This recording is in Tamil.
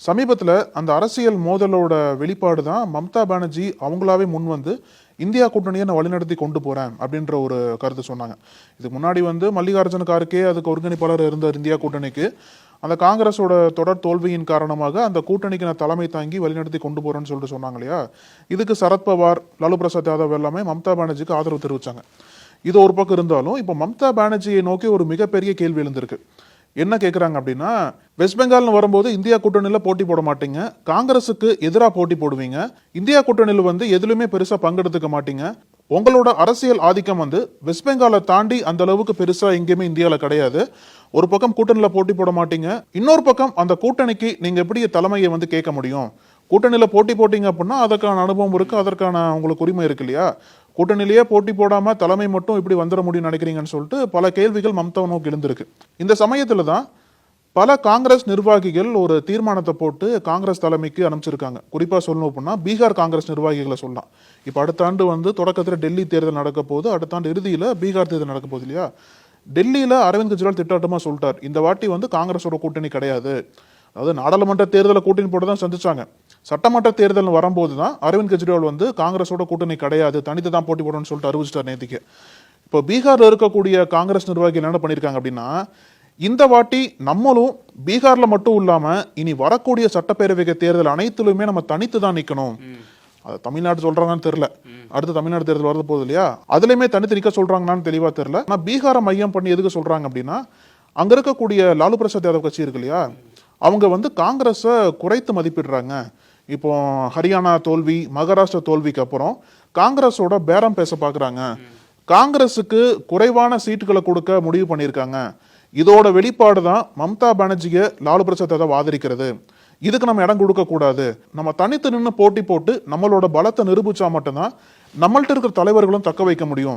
சமீபத்தில் அந்த அரசியல் மோதலோட வெளிப்பாடு தான் மம்தா பானர்ஜி அவங்களாவே முன் வந்து இந்தியா கூட்டணியை நான் வழிநடத்தி கொண்டு போறேன் அப்படின்ற ஒரு கருத்து சொன்னாங்க. இதுக்கு முன்னாடி வந்து மல்லிகார்ஜுன கார்கே அதுக்கு ஒருங்கிணைப்பாளர் இருந்த இந்தியா கூட்டணிக்கு அந்த காங்கிரஸோட தொடர் தோல்வியின் காரணமாக அந்த கூட்டணிக்கு நான் தலைமை தாங்கி வழிநடத்தி கொண்டு போறேன்னு சொல்லிட்டு சொன்னாங்க இல்லையா. இதுக்கு சரத்பவார், லாலு பிரசாத் யாதவ் எல்லாமே மம்தா பானர்ஜிக்கு ஆதரவு தெரிவிச்சாங்க. இது ஒரு பக்கம் இருந்தாலும் இப்போ மம்தா பானர்ஜியை நோக்கி ஒரு மிகப்பெரிய கேள்வி எழுந்திருக்கு. என்ன கேட்குறாங்க அப்படின்னா, வெஸ்ட் பெங்கால்னு வரும்போது இந்தியா கூட்டணியில் போட்டி போட மாட்டீங்க, காங்கிரஸுக்கு எதிராக போட்டி போடுவீங்க, இந்தியா கூட்டணியில் வந்து எதுலையுமே பெருசாக பங்கெடுத்துக்க மாட்டீங்க, உங்களோட அரசியல் ஆதிக்கம் வந்து வெஸ்ட் பெங்காலை தாண்டி அந்த அளவுக்கு பெருசாக எங்கேயுமே இந்தியாவில் கிடையாது. ஒரு பக்கம் கூட்டணியில் போட்டி போட மாட்டீங்க, இன்னொரு பக்கம் அந்த கூட்டணிக்கு நீங்கள் எப்படி தலைமையை வந்து கேட்க முடியும்? கூட்டணியில் போட்டி போட்டீங்க அப்படின்னா அதற்கான அனுபவம் இருக்கு, அதற்கான உங்களுக்கு உரிமை இருக்கு இல்லையா. கூட்டணியிலேயே போட்டி போடாம தலைமை மட்டும் இப்படி வந்துட முடியும் நினைக்கிறீங்கன்னு சொல்லிட்டு பல கேள்விகள் மம்தா நோக்கி எழுந்திருக்கு. இந்த சமயத்துல தான் பல காங்கிரஸ் நிர்வாகிகள் ஒரு தீர்மானத்தை போட்டு காங்கிரஸ் தலைமைக்கு அனுப்பிச்சிருக்காங்க. குறிப்பா சொல்லணும் அப்படின்னா பீகார் காங்கிரஸ் நிர்வாகிகளை சொல்லலாம். இப்ப அடுத்த ஆண்டு வந்து தொடக்கத்தில் டெல்லி தேர்தல் நடக்க போது, அடுத்த ஆண்டு இறுதியில பீகார் தேர்தல் நடக்க போகுது இல்லையா. டெல்லியில அரவிந்த் கெஜ்ரிவால் திட்டவட்டமா சொல்லிட்டார், இந்த வாட்டி வந்து காங்கிரஸோட கூட்டணி கிடையாது. அதாவது நாடாளுமன்ற தேர்தலை கூட்டணி போட்டு தான் சந்திச்சாங்க, சட்டமன்ற தேர்தல் வரும்போது தான் அரவிந்த் கெஜ்ரிவால் வந்து காங்கிரஸோட கூட்டணி கிடையாது, தனித்து தான் போட்டி போடணும்னு சொல்லிட்டு அறிவிச்சிட்டார் நேற்றுக்கு. இப்போ பீகார்ல இருக்கக்கூடிய காங்கிரஸ் நிர்வாகிகள் என்ன பண்ணியிருக்காங்க அப்படின்னா, இந்த வாட்டி நம்மளும் பீகார்ல மட்டும் இல்லாம இனி வரக்கூடிய சட்டப்பேரவை தேர்தல் அனைத்திலுமே நம்ம தனித்து தான் நிக்கணும். அது தமிழ்நாடு சொல்றாங்கன்னு தெரியல, அடுத்து தமிழ்நாடு தேர்தல் வரது போகுது இல்லையா, அதுலயுமே தனித்து நிக்க சொல்றாங்கன்னு தெளிவா தெரியல. ஆனா பீகாரை மையம் பண்ணி எதுக்கு சொல்றாங்க அப்படின்னா, அங்க இருக்கக்கூடிய லாலு பிரசாத் யாதவ் கட்சி இருக்கு இல்லையா, அவங்க வந்து காங்கிரஸை குறைத்து மதிப்பிடுறாங்க. இப்போ ஹரியானா தோல்வி, மகாராஷ்டிரா தோல்விக்கு அப்புறம் காங்கிரஸோட பேரம் பேச பாக்குறாங்க, காங்கிரஸுக்கு குறைவான சீட்டுகளை கொடுக்க முடிவு பண்ணியிருக்காங்க. இதோட வெளிப்பாடு தான் மம்தா பானர்ஜியை லாலு பிரசாத் யாதவ் ஆதரிக்கிறது. இதுக்கு நம்ம இடம் கொடுக்க கூடாது, நம்ம தனித்து நின்று போட்டி போட்டு நம்மளோட பலத்தை நிரூபிச்சா மட்டும்தான் நம்மள்ட்ட இருக்கிற தலைவர்களும் தக்க வைக்க முடியும்.